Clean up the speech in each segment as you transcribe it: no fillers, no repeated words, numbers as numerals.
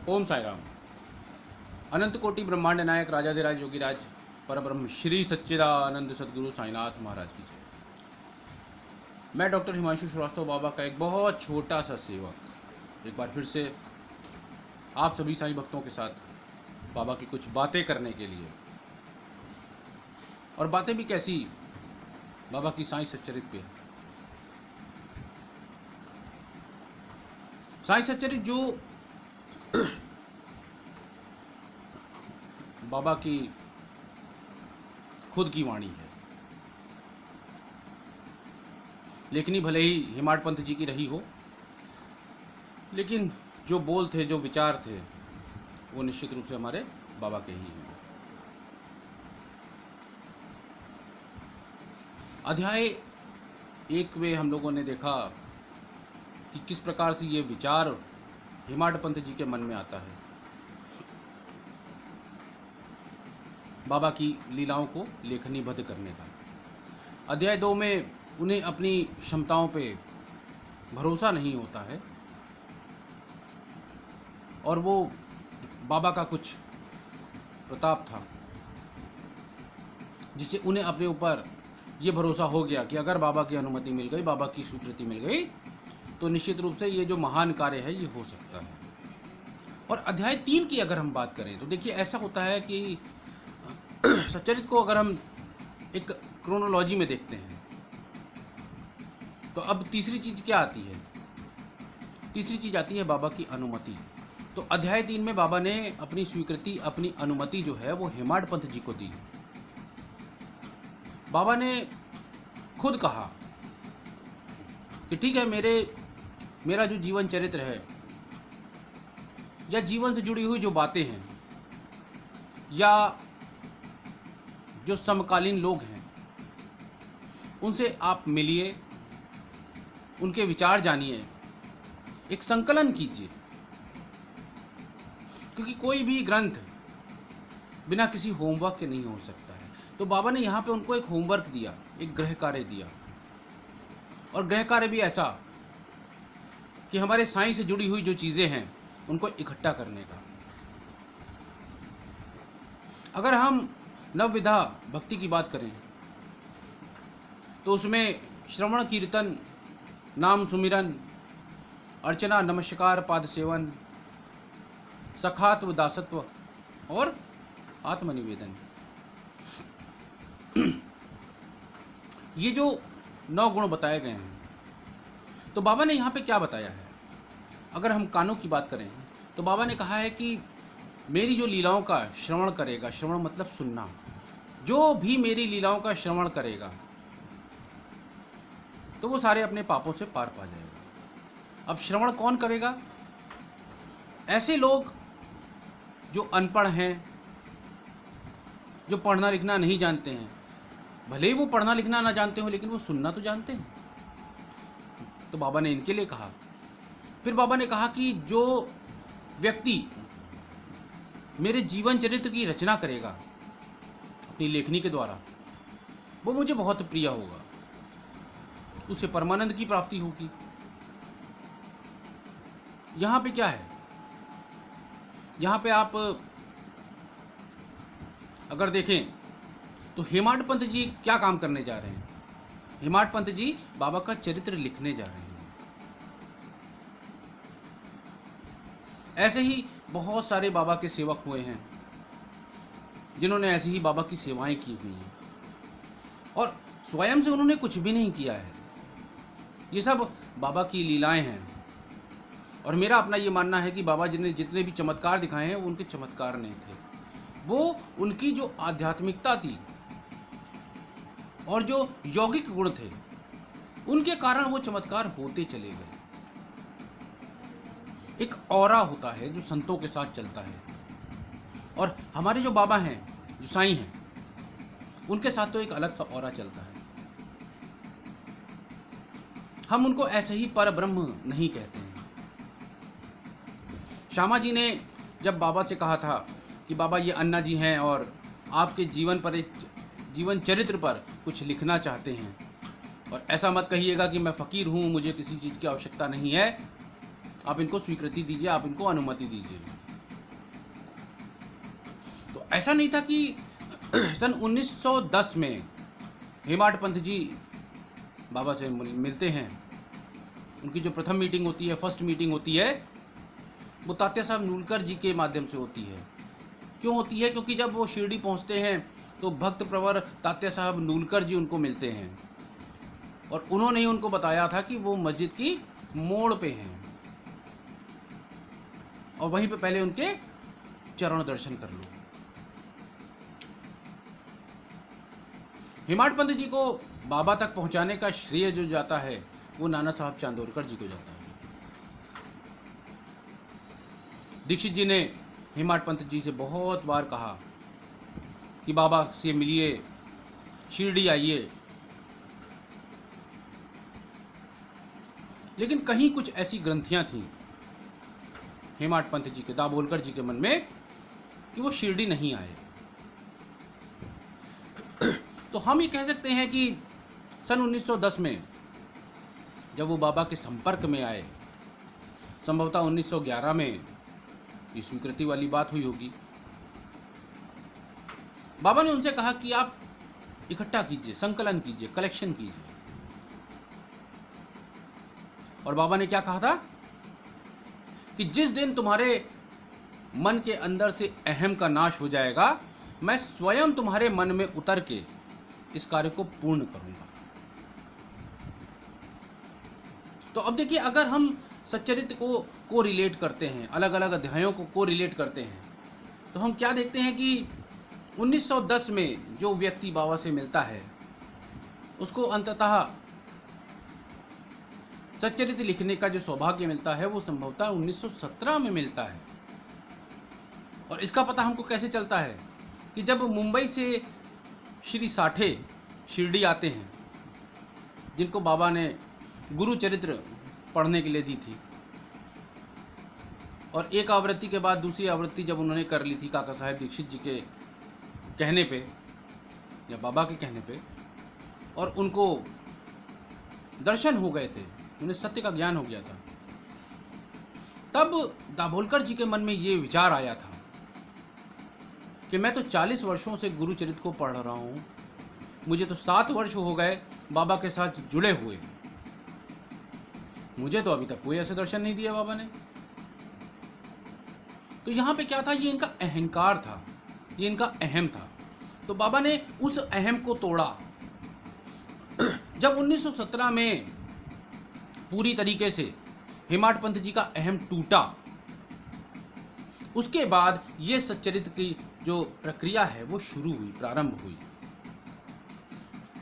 ओम साई राम। अनंत कोटि ब्रह्मांड नायक राजाधिराज योगीराज परब्रह्म श्री सच्चिदानंद सदगुरु साईनाथ महाराज की जय। मैं डॉक्टर हिमांशु श्रीवास्तव बाबा का एक बहुत छोटा सा सेवक एक बार फिर से आप सभी साईं भक्तों के साथ बाबा की कुछ बातें करने के लिए, और बातें भी कैसी, बाबा की साईं सच्चरित पे। साईं सच्चरित जो बाबा की खुद की वाणी है, लेखनी भले ही हेमाड पंथ जी की रही हो, लेकिन जो बोल थे, जो विचार थे, वो निश्चित रूप से हमारे बाबा के ही हैं। अध्याय 1 में हम लोगों ने देखा कि किस प्रकार से ये विचार हेमाड पंथ जी के मन में आता है, बाबा की लीलाओं को लेखनीबद्ध करने का। अध्याय 2 में उन्हें अपनी क्षमताओं पे भरोसा नहीं होता है और वो बाबा का कुछ प्रताप था जिससे उन्हें अपने ऊपर ये भरोसा हो गया कि अगर बाबा की अनुमति मिल गई, बाबा की स्वीकृति मिल गई, तो निश्चित रूप से ये जो महान कार्य है ये हो सकता है। और अध्याय 3 की अगर हम बात करें तो देखिए, ऐसा होता है कि सच्चरित को अगर हम एक क्रोनोलॉजी में देखते हैं तो अब तीसरी चीज़ क्या आती है? तीसरी चीज़ आती है बाबा की अनुमति। तो अध्याय 3 में बाबा ने अपनी स्वीकृति, अपनी अनुमति जो है वो हेमाड पंथ जी को दी। बाबा ने खुद कहा कि ठीक है, मेरा जो जीवन चरित्र है या जीवन से जुड़ी हुई जो बातें हैं या जो समकालीन लोग हैं उनसे आप मिलिए, उनके विचार जानिए, एक संकलन कीजिए, क्योंकि कोई भी ग्रंथ बिना किसी होमवर्क के नहीं हो सकता है। तो बाबा ने यहाँ पे उनको एक होमवर्क दिया, एक गृह कार्य दिया, और गृह कार्य भी ऐसा कि हमारे साईं से जुड़ी हुई जो चीज़ें हैं उनको इकट्ठा करने का। अगर हम नवविधा भक्ति की बात करें तो उसमें श्रवण कीर्तन, नाम सुमिरन, अर्चना, नमस्कार, पाद सेवन, सखात्व, दासत्व और आत्मनिवेदन, ये जो 9 गुण बताए गए हैं, तो बाबा ने यहाँ पे क्या बताया है? अगर हम कानों की बात करें तो बाबा ने कहा है कि मेरी जो लीलाओं का श्रवण करेगा, श्रवण मतलब सुनना, जो भी मेरी लीलाओं का श्रवण करेगा तो वो सारे अपने पापों से पार पा जाएगा। अब श्रवण कौन करेगा? ऐसे लोग जो अनपढ़ हैं, जो पढ़ना लिखना नहीं जानते हैं, भले ही वो पढ़ना लिखना ना जानते हो लेकिन वो सुनना तो जानते हैं, तो बाबा ने इनके लिए कहा। फिर बाबा ने कहा कि जो व्यक्ति मेरे जीवन चरित्र की रचना करेगा अपनी लेखनी के द्वारा, वो मुझे बहुत प्रिय होगा, उसे परमानंद की प्राप्ति होगी। यहाँ पे क्या है? यहाँ पे आप अगर देखें तो हेमाड पंथ जी क्या काम करने जा रहे हैं? हेमाड पंथ जी बाबा का चरित्र लिखने जा रहे हैं। ऐसे ही बहुत सारे बाबा के सेवक हुए हैं जिन्होंने ऐसे ही बाबा की सेवाएं की हुई हैं और स्वयं से उन्होंने कुछ भी नहीं किया है। ये सब बाबा की लीलाएं हैं। और मेरा अपना ये मानना है कि बाबा जी ने जितने भी चमत्कार दिखाए हैं वो उनके चमत्कार नहीं थे, वो उनकी जो आध्यात्मिकता थी और जो यौगिक गुण थे उनके कारण वो चमत्कार होते चले गए। एक ऑरा होता है जो संतों के साथ चलता है, और हमारे जो बाबा हैं, जो साईं हैं, उनके साथ तो एक अलग सा ऑरा चलता है। हम उनको ऐसे ही पर ब्रह्म नहीं कहते हैं। श्यामा जी ने जब बाबा से कहा था कि बाबा ये अन्ना जी हैं और आपके जीवन पर, एक जीवन चरित्र पर कुछ लिखना चाहते हैं, और ऐसा मत कहिएगा कि मैं फ़कीर हूँ, मुझे किसी चीज़ की आवश्यकता नहीं है, आप इनको स्वीकृति दीजिए, आप इनको अनुमति दीजिए। तो ऐसा नहीं था कि सन 1910 में हेमाड पंत जी बाबा से मिलते हैं। उनकी जो प्रथम मीटिंग होती है, फर्स्ट मीटिंग होती है, वो तात्या साहब नूलकर जी के माध्यम से होती है। क्यों होती है? क्योंकि जब वो शिरडी पहुंचते हैं तो भक्त प्रवर तात्या साहब नूलकर जी उनको मिलते हैं और उन्होंने ही उनको बताया था कि वो मस्जिद की मोड़ पे हैं और वहीं पे पहले उनके चरण दर्शन कर लो। हेमाड पंत जी को बाबा तक पहुंचाने का श्रेय जो जाता है वो नाना साहब चांदोरकर जी को जाता है। दीक्षित जी ने हेमाड पंत जी से बहुत बार कहा कि बाबा से मिलिए, शिरडी आइए, लेकिन कहीं कुछ ऐसी ग्रंथियां थीं हेमाड पंत जी के, दाभोलकर जी के मन में कि वो शिरडी नहीं आए। तो हम ये कह सकते हैं कि सन 1910 में जब वो बाबा के संपर्क में आए, संभवतः 1911 में ये स्वीकृति वाली बात हुई होगी। बाबा ने उनसे कहा कि आप इकट्ठा कीजिए, संकलन कीजिए, कलेक्शन कीजिए। और बाबा ने क्या कहा था कि जिस दिन तुम्हारे मन के अंदर से अहम का नाश हो जाएगा, मैं स्वयं तुम्हारे मन में उतर के इस कार्य को पूर्ण करूंगा। तो अब देखिए, अगर हम सच्चरित्र को रिलेट करते हैं, अलग अलग अध्यायों को रिलेट करते हैं, तो हम क्या देखते हैं कि 1910 में जो व्यक्ति बाबा से मिलता है उसको अंततः सच्चरित्र लिखने का जो सौभाग्य मिलता है वो संभवतः 1917 में मिलता है। और इसका पता हमको कैसे चलता है कि जब मुंबई से श्री साठे शिरडी आते हैं, जिनको बाबा ने गुरु चरित्र पढ़ने के लिए दी थी, और एक आवृत्ति के बाद दूसरी आवृत्ति जब उन्होंने कर ली थी काका साहेब दीक्षित जी के कहने पे या बाबा के कहने पे, और उनको दर्शन हो गए थे, उन्हें सत्य का ज्ञान हो गया था, तब दाभोलकर जी के मन में ये विचार आया था कि मैं तो 40 वर्षों से गुरु चरित्र को पढ़ रहा हूँ, मुझे तो 7 वर्ष हो गए बाबा के साथ जुड़े हुए, मुझे तो अभी तक कोई ऐसे दर्शन नहीं दिया बाबा ने। तो यहाँ पे क्या था? ये इनका अहंकार था, ये इनका अहम था। तो बाबा ने उस अहम को तोड़ा। जब 1917 में पूरी तरीके से हेमाड पंत जी का अहम टूटा, उसके बाद ये सच्चरित्र की जो प्रक्रिया है वो शुरू हुई, प्रारंभ हुई।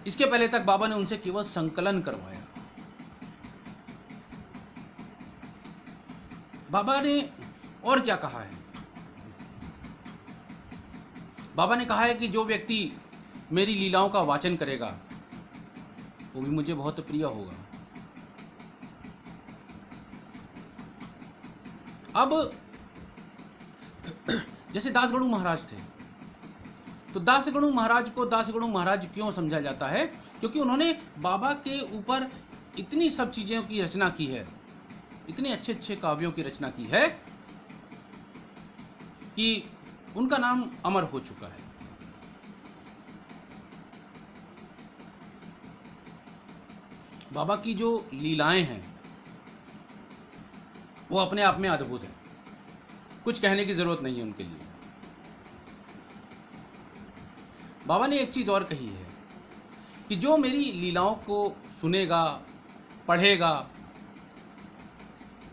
इसके पहले तक बाबा ने उनसे केवल संकलन करवाया। बाबा ने और क्या कहा है? बाबा ने कहा है कि जो व्यक्ति मेरी लीलाओं का वाचन करेगा वो भी मुझे बहुत प्रिय होगा। अब जैसे दासगणु महाराज थे, तो दासगणु महाराज को दासगणु महाराज क्यों समझा जाता है? क्योंकि उन्होंने बाबा के ऊपर इतनी सब चीज़ों की रचना की है, इतने अच्छे अच्छे काव्यों की रचना की है कि उनका नाम अमर हो चुका है। बाबा की जो लीलाएं हैं वो अपने आप में अद्भुत है, कुछ कहने की जरूरत नहीं है उनके लिए। बाबा ने एक चीज और कही है कि जो मेरी लीलाओं को सुनेगा, पढ़ेगा,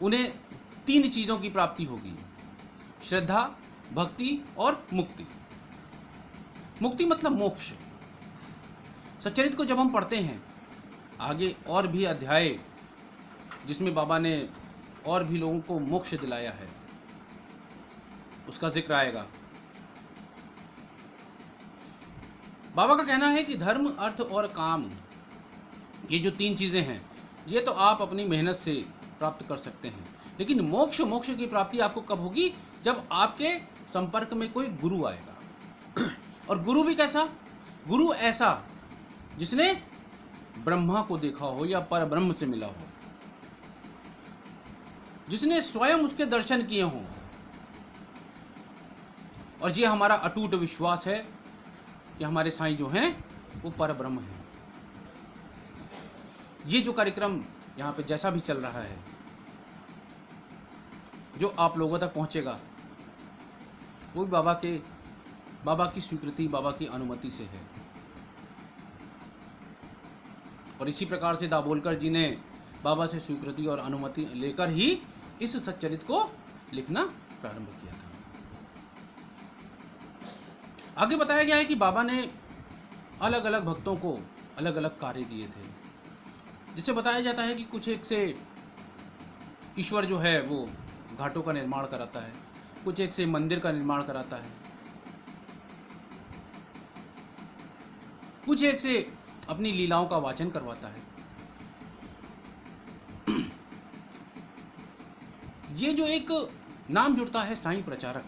उन्हें 3 चीजों की प्राप्ति होगी: श्रद्धा, भक्ति और मुक्ति। मुक्ति मतलब मोक्ष। सच्चरित्र को जब हम पढ़ते हैं, आगे और भी अध्याय जिसमें बाबा ने और भी लोगों को मोक्ष दिलाया है उसका जिक्र आएगा। बाबा का कहना है कि धर्म, अर्थ और काम, ये जो 3 चीजें हैं, ये तो आप अपनी मेहनत से प्राप्त कर सकते हैं, लेकिन मोक्ष की प्राप्ति आपको कब होगी? जब आपके संपर्क में कोई गुरु आएगा। और गुरु भी कैसा? गुरु ऐसा जिसने ब्रह्मा को देखा हो या पर ब्रह्म से मिला हो, जिसने स्वयं उसके दर्शन किए हों। और ये हमारा अटूट विश्वास है कि हमारे साईं जो हैं वो परब्रह्म हैं। ये जो कार्यक्रम यहाँ पे जैसा भी चल रहा है, जो आप लोगों तक पहुँचेगा, वो भी बाबा की स्वीकृति, बाबा की अनुमति से है। और इसी प्रकार से दाभोलकर जी ने बाबा से स्वीकृति और अनुमति लेकर ही इस सच्चरित को लिखना प्रारंभ किया था। आगे बताया गया है कि बाबा ने अलग अलग भक्तों को अलग अलग कार्य दिए थे। जिससे बताया जाता है कि कुछ एक से ईश्वर जो है वो घाटों का निर्माण कराता है, कुछ एक से मंदिर का निर्माण कराता है, कुछ एक से अपनी लीलाओं का वाचन करवाता है। ये जो एक नाम जुड़ता है साईं प्रचारक,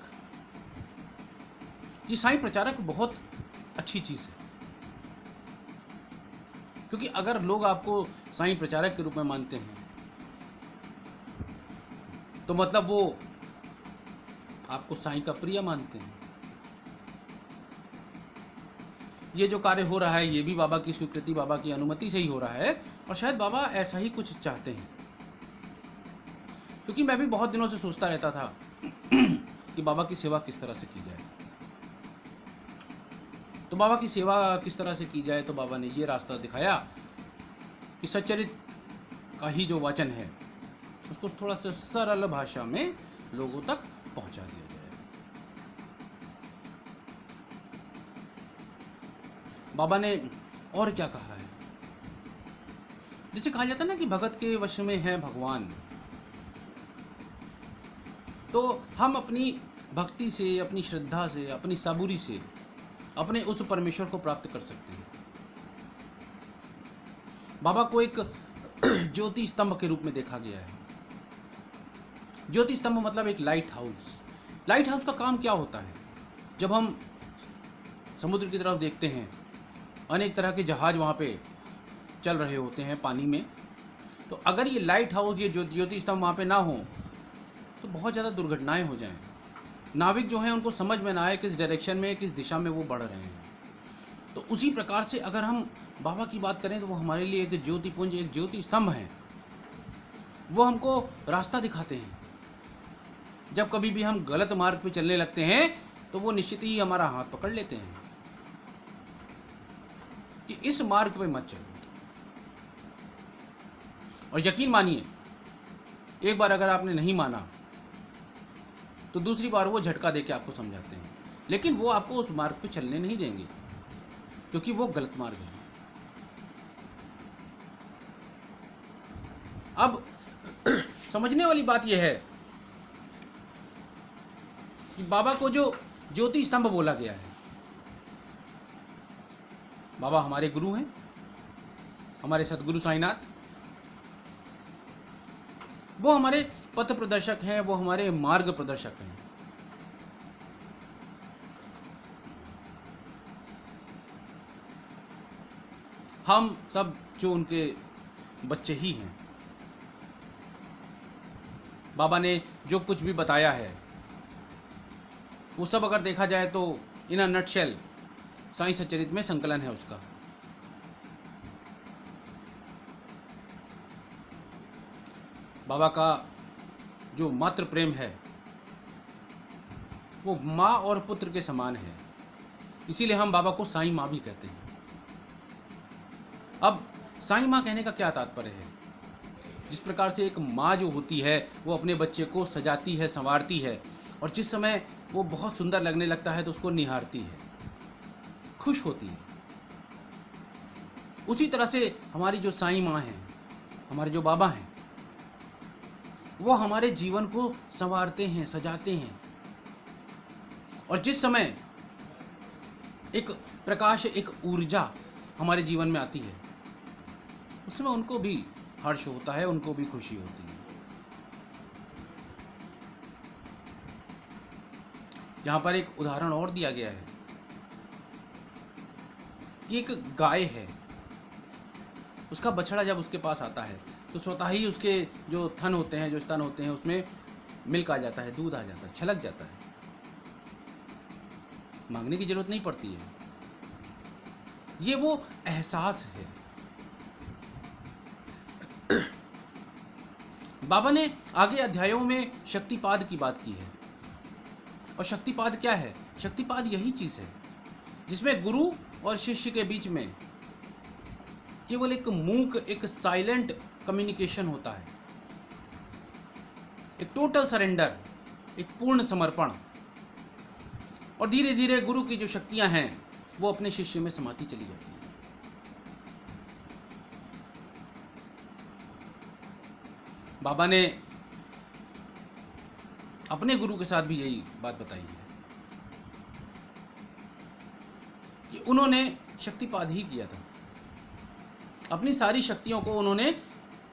ये साईं प्रचारक बहुत अच्छी चीज़ है। क्योंकि अगर लोग आपको साईं प्रचारक के रूप में मानते हैं तो मतलब वो आपको साईं का प्रिय मानते हैं। ये जो कार्य हो रहा है ये भी बाबा की स्वीकृति, बाबा की अनुमति से ही हो रहा है, और शायद बाबा ऐसा ही कुछ चाहते हैं। क्योंकि मैं भी बहुत दिनों से सोचता रहता था कि बाबा की सेवा किस तरह से की जाए। तो बाबा की सेवा किस तरह से की जाए, तो बाबा ने ये रास्ता दिखाया कि सच्चरित का ही जो वचन है उसको थोड़ा सा सरल भाषा में लोगों तक पहुंचा दिया जाए। बाबा ने और क्या कहा है, जिसे कहा जाता है ना कि भगत के वश में है भगवान। तो हम अपनी भक्ति से, अपनी श्रद्धा से, अपनी सबूरी से अपने उस परमेश्वर को प्राप्त कर सकते हैं। बाबा को एक ज्योति स्तंभ के रूप में देखा गया है। ज्योति स्तंभ मतलब एक लाइट हाउस। लाइट हाउस का काम क्या होता है? जब हम समुद्र की तरफ देखते हैं, अनेक तरह के जहाज वहाँ पे चल रहे होते हैं पानी में, तो अगर ये लाइट हाउस, ये ज्योति स्तंभ वहाँ पे ना हो तो बहुत ज़्यादा दुर्घटनाएं हो जाएं। नाविक जो हैं उनको समझ में ना आए किस डायरेक्शन में, किस दिशा में वो बढ़ रहे हैं। तो उसी प्रकार से अगर हम बाबा की बात करें तो वो हमारे लिए एक ज्योतिपुंज, एक ज्योति स्तंभ है। वो हमको रास्ता दिखाते हैं। जब कभी भी हम गलत मार्ग पे चलने लगते हैं तो वो निश्चित ही हमारा हाथ पकड़ लेते हैं कि इस मार्ग पे मत चलो। और यकीन मानिए, एक बार अगर आपने नहीं माना तो दूसरी बार वो झटका देके आपको समझाते हैं, लेकिन वो आपको उस मार्ग पे चलने नहीं देंगे क्योंकि वो गलत मार्ग है। अब समझने वाली बात यह है कि बाबा को जो ज्योति स्तंभ बोला गया है, बाबा हमारे गुरु हैं, हमारे सतगुरु साईनाथ। वो हमारे पथ प्रदर्शक हैं, वो हमारे मार्ग प्रदर्शक हैं। हम सब जो उनके बच्चे ही हैं। बाबा ने जो कुछ भी बताया है वो सब अगर देखा जाए तो इन अ नटशेल साईं सच्चरित में संकलन है उसका। बाबा का जो मातृ प्रेम है वो माँ और पुत्र के समान है, इसीलिए हम बाबा को साईं माँ भी कहते हैं। अब साईं माँ कहने का क्या तात्पर्य है? जिस प्रकार से एक माँ जो होती है वो अपने बच्चे को सजाती है, संवारती है, और जिस समय वो बहुत सुंदर लगने लगता है तो उसको निहारती है, खुश होती है। उसी तरह से हमारी जो साईं माँ हैं, हमारे जो बाबा हैं, वो हमारे जीवन को संवारते हैं, सजाते हैं। और जिस समय एक प्रकाश, एक ऊर्जा हमारे जीवन में आती है, उस समय उनको भी हर्ष होता है, उनको भी खुशी होती है। यहाँ पर एक उदाहरण और दिया गया है कि एक गाय है, उसका बछड़ा जब उसके पास आता है तो स्वतः ही उसके जो थन होते हैं, जो स्तन होते हैं, उसमें मिल्क आ जाता है, दूध आ जाता है, छलक जाता है। मांगने की जरूरत नहीं पड़ती है। ये वो एहसास है। बाबा ने आगे अध्यायों में शक्तिपाद की बात की है। और शक्तिपाद क्या है? शक्तिपाद यही चीज है जिसमें गुरु और शिष्य के बीच में केवल एक मूक, एक साइलेंट कम्युनिकेशन होता है, एक टोटल सरेंडर, एक पूर्ण समर्पण। और धीरे धीरे गुरु की जो शक्तियां हैं वो अपने शिष्य में समाती चली जाती है। बाबा ने अपने गुरु के साथ भी यही बात बताई है कि उन्होंने शक्तिपाद ही किया था। अपनी सारी शक्तियों को उन्होंने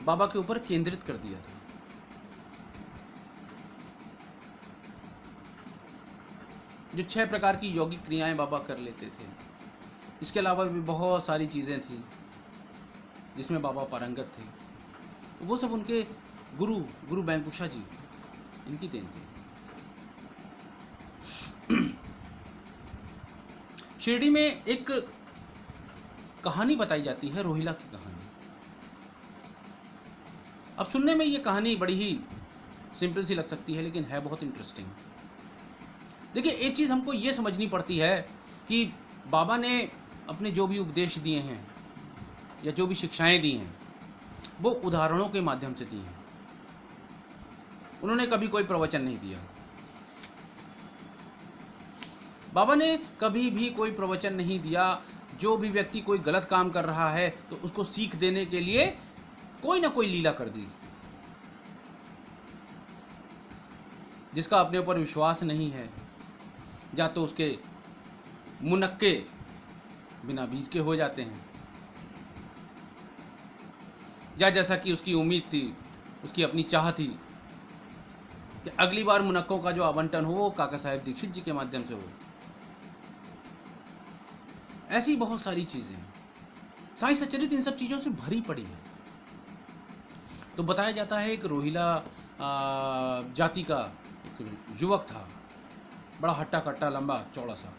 बाबा के ऊपर केंद्रित कर दिया था। जो 6 प्रकार की यौगिक क्रियाएं बाबा कर लेते थे, इसके अलावा भी बहुत सारी चीज़ें थी जिसमें बाबा पारंगत थे। तो वो सब उनके गुरु बैंकुशा जी, इनकी देन थी। शिरडी में एक कहानी बताई जाती है, रोहिला की कहानी। अब सुनने में ये कहानी बड़ी ही सिंपल सी लग सकती है, लेकिन है बहुत इंटरेस्टिंग। देखिए, एक चीज़ हमको ये समझनी पड़ती है कि बाबा ने अपने जो भी उपदेश दिए हैं या जो भी शिक्षाएं दी हैं वो उदाहरणों के माध्यम से दी हैं। उन्होंने कभी कोई प्रवचन नहीं दिया। बाबा ने कभी भी कोई प्रवचन नहीं दिया। जो भी व्यक्ति कोई गलत काम कर रहा है तो उसको सीख देने के लिए कोई ना कोई लीला कर दी। जिसका अपने ऊपर विश्वास नहीं है, या तो उसके मुनक्के बिना बीज के हो जाते हैं, या जैसा कि उसकी उम्मीद थी, उसकी अपनी चाह थी कि अगली बार मुनक्कों का जो आवंटन हो वो काका साहेब दीक्षित जी के माध्यम से हो। ऐसी बहुत सारी चीजें साईं सच्चरित्र इन सब चीजों से भरी पड़ी है। तो बताया जाता है एक रोहिला जाति का एक युवक था, बड़ा हट्टा कट्टा, लंबा चौड़ा सा।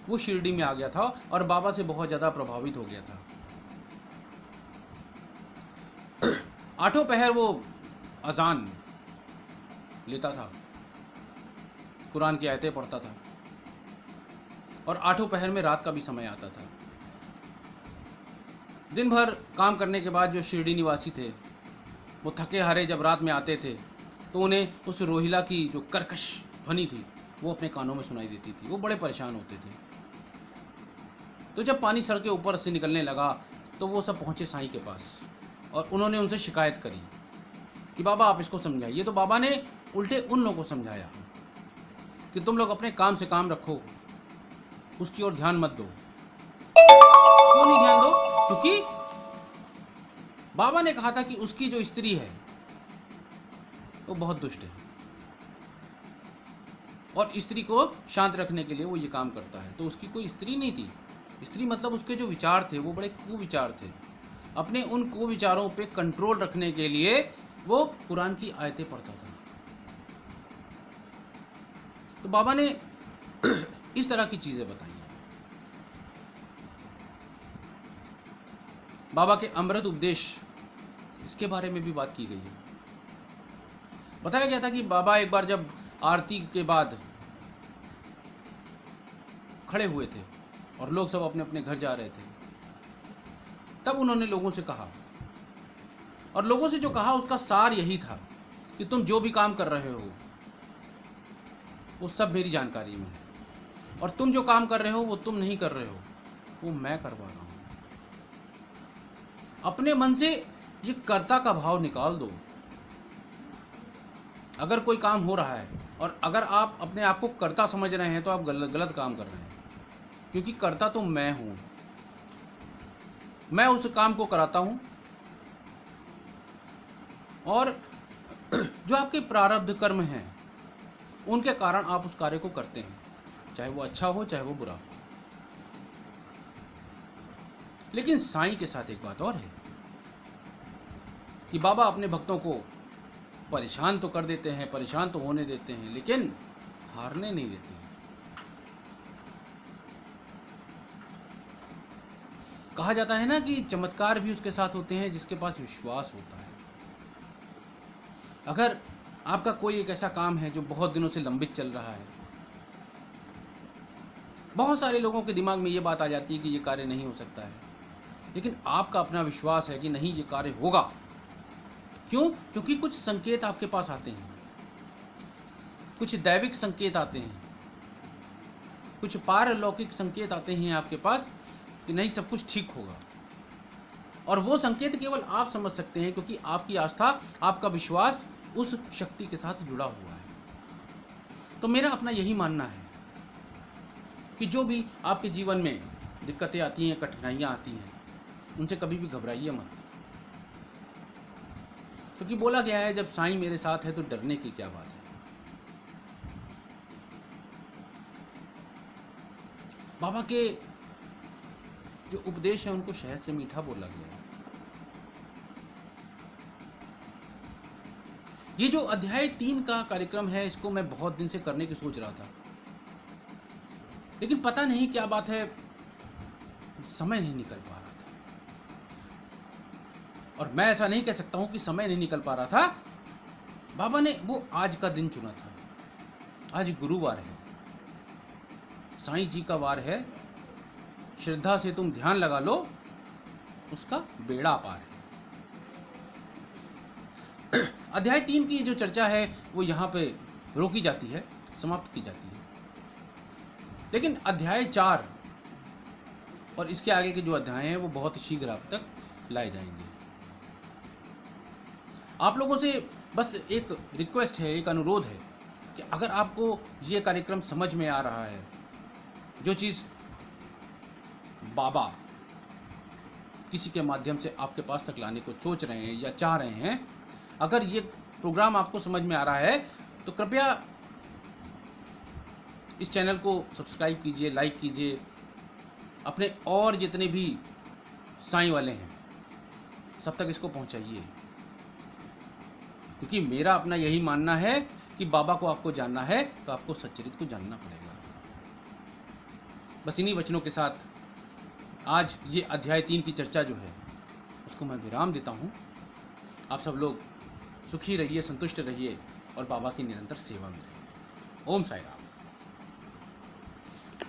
वो शिरडी में आ गया था और बाबा से बहुत ज़्यादा प्रभावित हो गया था। 8 पहर वो अजान लेता था, कुरान की आयतें पढ़ता था, और 8 पहर में रात का भी समय आता था। दिन भर काम करने के बाद जो शिरडी निवासी थे वो थके हारे जब रात में आते थे तो उन्हें उस रोहिला की जो कर्कश ध्वनि थी वो अपने कानों में सुनाई देती थी। वो बड़े परेशान होते थे। तो जब पानी सर के ऊपर से निकलने लगा तो वो सब पहुँचे साईं के पास और उन्होंने उनसे शिकायत करी कि बाबा आप इसको समझाइए। तो बाबा ने उल्टे उन लोगों को समझाया कि तुम लोग अपने काम से काम रखो, उसकी ओर ध्यान मत दो। क्यों नहीं ध्यान दो? क्योंकि बाबा ने कहा था कि उसकी जो स्त्री है वो बहुत दुष्ट है और स्त्री को शांत रखने के लिए वो ये काम करता है। तो उसकी कोई स्त्री नहीं थी। स्त्री मतलब उसके जो विचार थे वो बड़े कुविचार थे। अपने उन कुविचारों पे कंट्रोल रखने के लिए वो कुरान की आयतें पढ़ता था। तो बाबा ने इस तरह की चीजें बताई। बाबा के अमृत उपदेश, इसके बारे में भी बात की गई है। बताया गया था कि बाबा एक बार जब आरती के बाद खड़े हुए थे और लोग सब अपने अपने घर जा रहे थे, तब उन्होंने लोगों से कहा, और लोगों से जो कहा उसका सार यही था कि तुम जो भी काम कर रहे हो वो सब मेरी जानकारी में है, और तुम जो काम कर रहे हो वो तुम नहीं कर रहे हो, वो मैं करवा रहा हूं। अपने मन से ये कर्ता का भाव निकाल दो। अगर कोई काम हो रहा है और अगर आप अपने आप को कर्ता समझ रहे हैं तो आप गलत काम कर रहे हैं, क्योंकि कर्ता तो मैं हूं। मैं उस काम को कराता हूं और जो आपके प्रारब्ध कर्म हैं उनके कारण आप उस कार्य को करते हैं, चाहे वो अच्छा हो चाहे वो बुरा हो। लेकिन साईं के साथ एक बात और है कि बाबा अपने भक्तों को परेशान तो कर देते हैं, परेशान तो होने देते हैं, लेकिन हारने नहीं देते हैं। कहा जाता है ना कि चमत्कार भी उसके साथ होते हैं जिसके पास विश्वास होता है। अगर आपका कोई एक ऐसा काम है जो बहुत दिनों से लंबित चल रहा है, बहुत सारे लोगों के दिमाग में ये बात आ जाती है कि ये कार्य नहीं हो सकता है, लेकिन आपका अपना विश्वास है कि नहीं, ये कार्य होगा। क्यों? क्योंकि कुछ संकेत आपके पास आते हैं, कुछ दैविक संकेत आते हैं, कुछ पारलौकिक संकेत आते हैं आपके पास कि नहीं, सब कुछ ठीक होगा। और वो संकेत केवल आप समझ सकते हैं, क्योंकि आपकी आस्था, आपका विश्वास उस शक्ति के साथ जुड़ा हुआ है। तो मेरा अपना यही मानना है कि जो भी आपके जीवन में दिक्कतें आती हैं, कठिनाइयाँ आती हैं, उनसे कभी भी घबराइए मत, क्योंकि बोला गया है जब साईं मेरे साथ है तो डरने की क्या बात है। बाबा के जो उपदेश है उनको शहद से मीठा बोला गया है। ये जो अध्याय 3 का कार्यक्रम है, इसको मैं बहुत दिन से करने की सोच रहा था, लेकिन पता नहीं क्या बात है, समय नहीं निकल पा रहा था। और मैं ऐसा नहीं कह सकता हूं कि समय नहीं निकल पा रहा था, बाबा ने वो आज का दिन चुना था। आज गुरुवार है, साईं जी का वार है, श्रद्धा से तुम ध्यान लगा लो, उसका बेड़ा पार है। अध्याय 3 की जो चर्चा है वो यहाँ पे रोकी जाती है, समाप्त की जाती है, लेकिन अध्याय 4 और इसके आगे के जो अध्याय हैं वो बहुत शीघ्र आप तक लाए जाएंगे। आप लोगों से बस एक रिक्वेस्ट है, एक अनुरोध है कि अगर आपको ये कार्यक्रम समझ में आ रहा है, जो चीज़ बाबा किसी के माध्यम से आपके पास तक लाने को सोच रहे हैं या चाह रहे हैं, अगर ये प्रोग्राम आपको समझ में आ रहा है तो कृपया इस चैनल को सब्सक्राइब कीजिए, लाइक कीजिए, अपने और जितने भी साईं वाले हैं सब तक इसको पहुंचाइए, क्योंकि मेरा अपना यही मानना है कि बाबा को आपको जानना है तो आपको सच्चरित्र को जानना पड़ेगा। बस इन्हीं वचनों के साथ आज ये अध्याय 3 की चर्चा जो है उसको मैं विराम देता हूँ। आप सब लोग सुखी रहिए, संतुष्ट रहिए और बाबा की निरंतर सेवा में रहिए। ओम साई राम।